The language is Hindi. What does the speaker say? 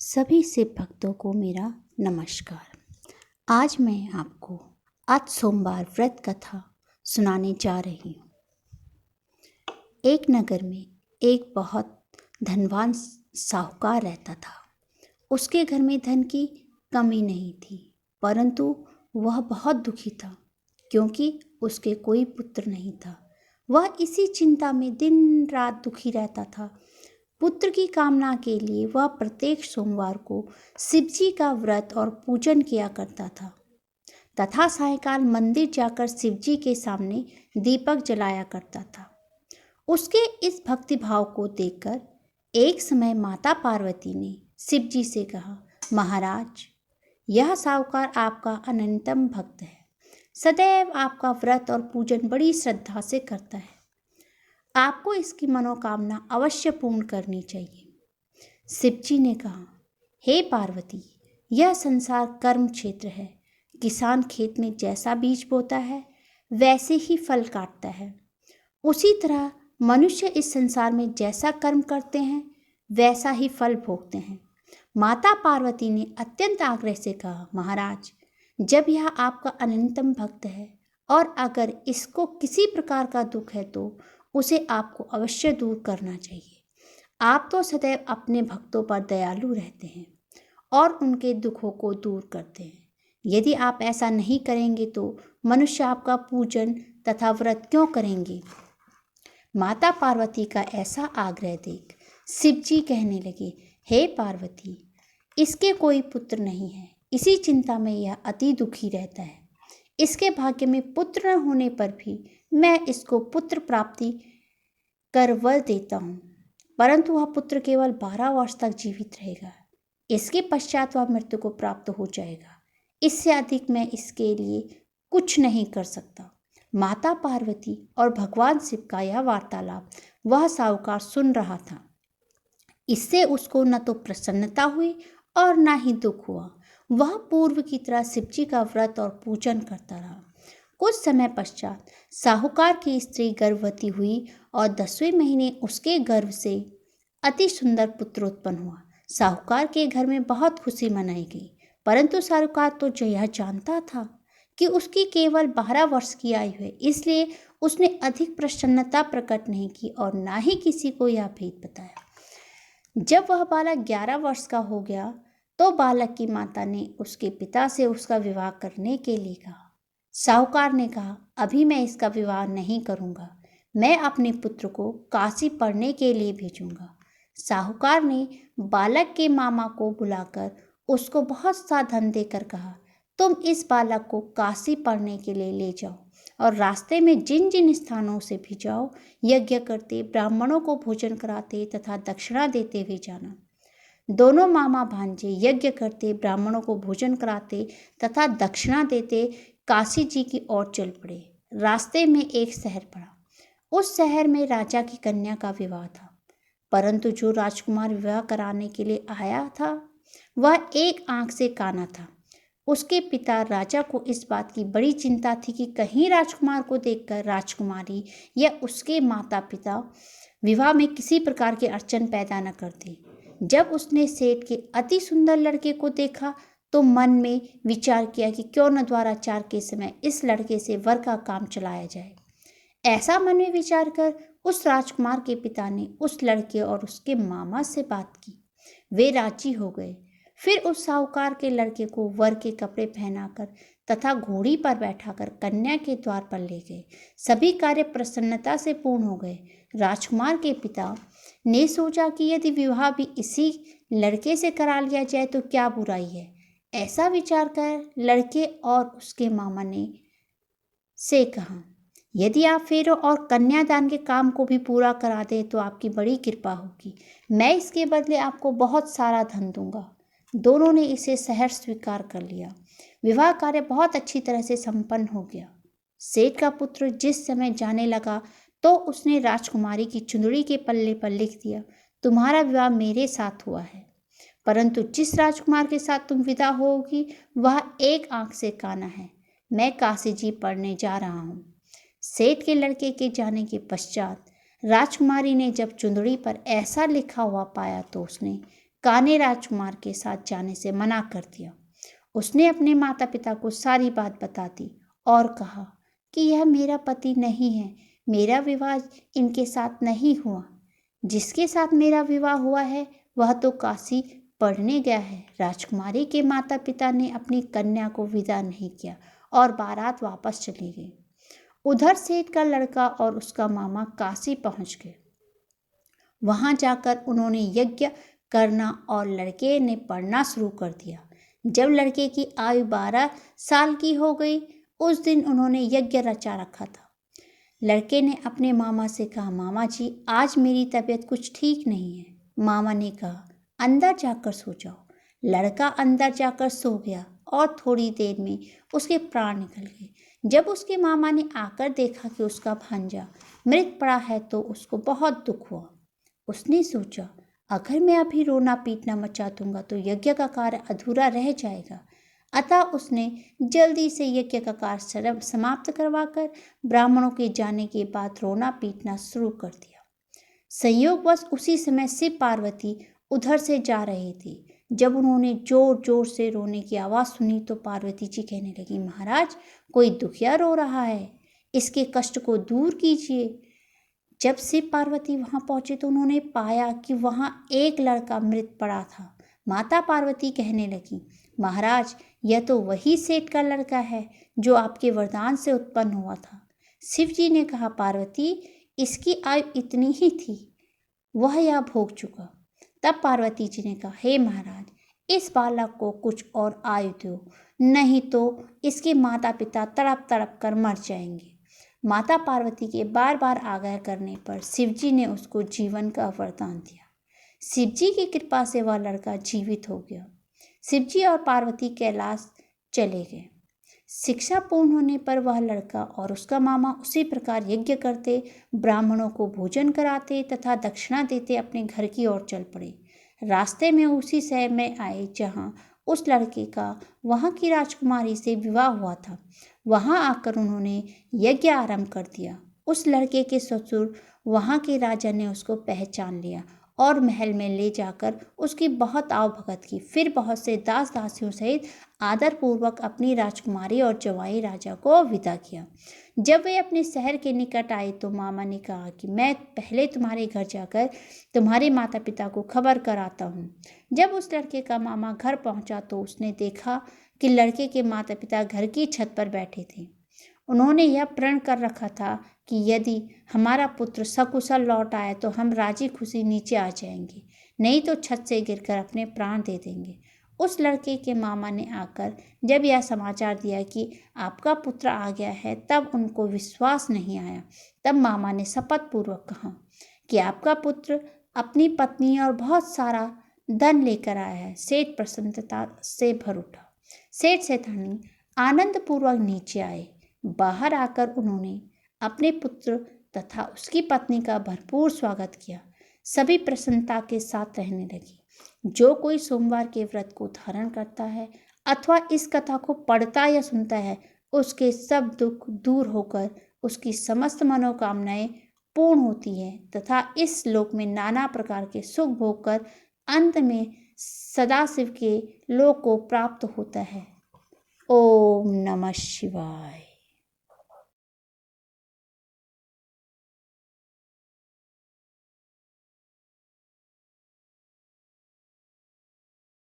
सभी शिव भक्तों को मेरा नमस्कार। आज मैं आपको आज सोमवार व्रत कथा सुनाने जा रही हूँ। एक नगर में एक बहुत धनवान साहूकार रहता था। उसके घर में धन की कमी नहीं थी, परंतु वह बहुत दुखी था क्योंकि उसके कोई पुत्र नहीं था। वह इसी चिंता में दिन रात दुखी रहता था। पुत्र की कामना के लिए वह प्रत्येक सोमवार को शिवजी का व्रत और पूजन किया करता था तथा सायंकाल मंदिर जाकर शिवजी के सामने दीपक जलाया करता था। उसके इस भक्तिभाव को देखकर एक समय माता पार्वती ने शिवजी से कहा, महाराज, यह साहूकार आपका अनंतम भक्त है। सदैव आपका व्रत और पूजन बड़ी श्रद्धा से करता है। आपको इसकी मनोकामना अवश्य पूर्ण करनी चाहिए। शिवजी ने कहा, हे पार्वती, यह संसार कर्म क्षेत्र है। किसान खेत में जैसा बीज बोता है वैसे ही फल काटता है। उसी तरह मनुष्य इस संसार में जैसा कर्म करते हैं वैसा ही फल भोगते हैं। माता पार्वती ने अत्यंत आग्रह से कहा, महाराज, जब यह आपका अनंतम भक्त है और अगर इसको किसी प्रकार का दुख है तो उसे आपको अवश्य दूर करना चाहिए। आप तो सदैव अपने भक्तों पर दयालु रहते हैं और उनके दुखों को दूर करते हैं। यदि आप ऐसा नहीं करेंगे तो मनुष्य आपका पूजन तथा व्रत क्यों करेंगे? माता पार्वती का ऐसा आग्रह देख शिवजी कहने लगे, हे पार्वती, इसके कोई पुत्र नहीं है। इसी चिंता में यह अति दुखी रहता है। इसके भाग्य में पुत्र न होने पर भी मैं इसको पुत्र प्राप्ति कर वर देता हूँ, परंतु वह पुत्र केवल 12 वर्ष तक जीवित रहेगा। इसके पश्चात वह मृत्यु को प्राप्त हो जाएगा। इससे अधिक मैं इसके लिए कुछ नहीं कर सकता। माता पार्वती और भगवान शिव का यह वार्तालाप वह साहूकार सुन रहा था। इससे उसको न तो प्रसन्नता हुई और न ही दुख हुआ। वह पूर्व की तरह शिवजी का व्रत और पूजन करता रहा। कुछ समय पश्चात साहूकार की स्त्री गर्भवती हुई और 10वें महीने उसके गर्भ से अति सुंदर पुत्र उत्पन्न हुआ। साहूकार के घर में बहुत खुशी मनाई गई, परंतु साहूकार तो यह जानता था कि उसकी केवल 12 वर्ष की आयु है, इसलिए उसने अधिक प्रसन्नता प्रकट नहीं की और ना ही किसी को यह भेद बताया। जब वह बालक 11 वर्ष का हो गया तो बालक की माता ने उसके पिता से उसका विवाह करने के लिए कहा। साहूकार ने कहा, अभी मैं इसका विवाह नहीं करूंगा। मैं अपने पुत्र को काशी पढ़ने के लिए भेजूंगा। साहूकार ने बालक के मामा को बुलाकर उसको बहुत सा धन देकर कहा, तुम इस बालक को काशी पढ़ने के लिए ले जाओ और रास्ते में जिन जिन स्थानों से भी जाओ, यज्ञ करते, ब्राह्मणों को भोजन कराते तथा दक्षिणा देते हुए जाना। दोनों मामा भांजे यज्ञ करते, ब्राह्मणों को भोजन कराते तथा दक्षिणा देते काशी जी की ओर चल पड़े। रास्ते में एक शहर पड़ा। उस शहर में राजा की कन्या का विवाह था, परंतु जो राजकुमार विवाह कराने के लिए आया था वह एक आंख से काना था। उसके पिता राजा को इस बात की बड़ी चिंता थी कि कहीं राजकुमार को देखकर राजकुमारी या उसके माता पिता विवाह में किसी प्रकार की अड़चन पैदा न कर दे। जब उसने सेठ के अति सुंदर लड़के को देखा तो मन में विचार किया कि क्यों न द्वाराचार के समय इस लड़के से वर का काम चलाया जाए। ऐसा मन में विचार कर उस राजकुमार के पिता ने उस लड़के और उसके मामा से बात की। वे राजी हो गए। फिर उस साहूकार के लड़के को वर के कपड़े पहनाकर तथा घोड़ी पर बैठाकर कन्या के द्वार पर ले गए। सभी कार्य प्रसन्नता से पूर्ण हो गए। राजकुमार के पिता ने सोचा कि यदि विवाह भी इसी लड़के से करा लिया जाए तो क्या बुराई है। ऐसा विचार कर लड़के और उसके मामा ने से कहा, यदि आप फेरों और कन्यादान के काम को भी पूरा करा दे तो आपकी बड़ी कृपा होगी। मैं इसके बदले आपको बहुत सारा धन दूंगा। दोनों ने इसे सहर्ष स्वीकार कर लिया। विवाह कार्य बहुत अच्छी तरह से संपन्न हो गया। सेठ का पुत्र जिस समय जाने लगा तो उसने राजकुमारी की चुंदड़ी के पल्ले पर लिख दिया, तुम्हारा विवाह मेरे साथ हुआ है, परंतु जिस राजकुमार के साथ तुम विदा होगी वह एक आंख से काना है। मैं काशी जी पढ़ने जा रहा हूँ। सेठ के लड़के के जाने के पश्चात राजकुमारी ने जब चुंदड़ी पर ऐसा लिखा हुआ पाया तो उसने कान्हे राजकुमार के साथ जाने से मना कर दिया। उसने अपने माता पिता को सारी बात बता दी और कहा कि यह मेरा पति नहीं है, मेरा विवाह इनके साथ नहीं हुआ। जिसके साथ मेरा विवाह हुआ है वह तो काशी पढ़ने गया है। राजकुमारी के माता पिता ने अपनी कन्या को विदा नहीं किया और बारात वापस चली गई। उधर सेठ का लड़का और उसका मामा काशी पहुंच गए। वहां जाकर उन्होंने यज्ञ करना और लड़के ने पढ़ना शुरू कर दिया। जब लड़के की आयु 12 साल की हो गई, उस दिन उन्होंने यज्ञ रचा रखा था। लड़के ने अपने मामा से कहा, मामा जी आज मेरी तबीयत कुछ ठीक नहीं है। मामा ने कहा, अंदर जाकर सो जाओ। लड़का अंदर जाकर सो गया और थोड़ी देर में उसके प्राण निकल गए। जब उसके मामा ने आकर देखा कि उसका भांजा मृत पड़ा है तो उसको बहुत दुख हुआ। उसने सोचा, अगर मैं अभी रोना पीटना मचा दूंगा तो यज्ञ का कार्य अधूरा रह जाएगा। अतः उसने जल्दी से यज्ञ का कार्य समाप्त करवाकर ब्राह्मणों के जाने के बाद रोना पीटना शुरू कर दिया। संयोगवश उसी समय शिव पार्वती उधर से जा रहे थे। जब उन्होंने जोर जोर से रोने की आवाज़ सुनी तो पार्वती जी कहने लगी, महाराज कोई दुखिया रो रहा है, इसके कष्ट को दूर कीजिए। जब शिव पार्वती वहां पहुंचे तो उन्होंने पाया कि वहां एक लड़का मृत पड़ा था। माता पार्वती कहने लगी, महाराज यह तो वही सेठ का लड़का है जो आपके वरदान से उत्पन्न हुआ था। शिव जी ने कहा, पार्वती इसकी आयु इतनी ही थी, वह यह भोग चुका। तब पार्वती जी ने कहा, हे महाराज इस बालक को कुछ और आयु दो, नहीं तो इसके माता पिता तड़प तड़प कर मर जाएंगे। माता पार्वती के बार बार आग्रह करने पर शिवजी ने उसको जीवन का वरदान दिया। शिवजी की कृपा से वह लड़का जीवित हो गया। शिवजी और पार्वती कैलाश चले गए। शिक्षा पूर्ण होने पर वह लड़का और उसका मामा उसी प्रकार यज्ञ करते, ब्राह्मणों को भोजन कराते तथा दक्षिणा देते अपने घर की ओर चल पड़े। रास्ते में उसी शहर में आए जहाँ उस लड़के का वहाँ की राजकुमारी से विवाह हुआ था। वहाँ आकर उन्होंने यज्ञ आरंभ कर दिया। उस लड़के के ससुर वहाँ के राजा ने उसको पहचान लिया और महल में ले जाकर उसकी बहुत आवभगत की। फिर बहुत से दास दासियों सहित आदरपूर्वक अपनी राजकुमारी और जवाई राजा को विदा किया। जब वे अपने शहर के निकट आए तो मामा ने कहा कि मैं पहले तुम्हारे घर जाकर तुम्हारे माता पिता को खबर कराता हूँ। जब उस लड़के का मामा घर पहुँचा तो उसने देखा कि लड़के के माता पिता घर की छत पर बैठे थे। उन्होंने यह प्रण कर रखा था कि यदि हमारा पुत्र सकुशल लौट आए तो हम राजी खुशी नीचे आ जाएंगे, नहीं तो छत से गिरकर अपने प्राण दे देंगे। उस लड़के के मामा ने आकर जब यह समाचार दिया कि आपका पुत्र आ गया है तब उनको विश्वास नहीं आया। तब मामा ने शपथ पूर्वक कहा कि आपका पुत्र अपनी पत्नी और बहुत सारा धन लेकर आया है। सेठ प्रसन्नता से भर उठा। सेठ सेठानी आनंद पूर्वक नीचे आए। बाहर आकर उन्होंने अपने पुत्र तथा उसकी पत्नी का भरपूर स्वागत किया। सभी प्रसन्नता के साथ रहने लगी। जो कोई सोमवार के व्रत को धारण करता है अथवा इस कथा को पढ़ता या सुनता है, उसके सब दुख दूर होकर उसकी समस्त मनोकामनाएं पूर्ण होती है तथा इस लोक में नाना प्रकार के सुख भोग कर अंत में सदाशिव के लोक को प्राप्त होता है। ओम नमः शिवाय।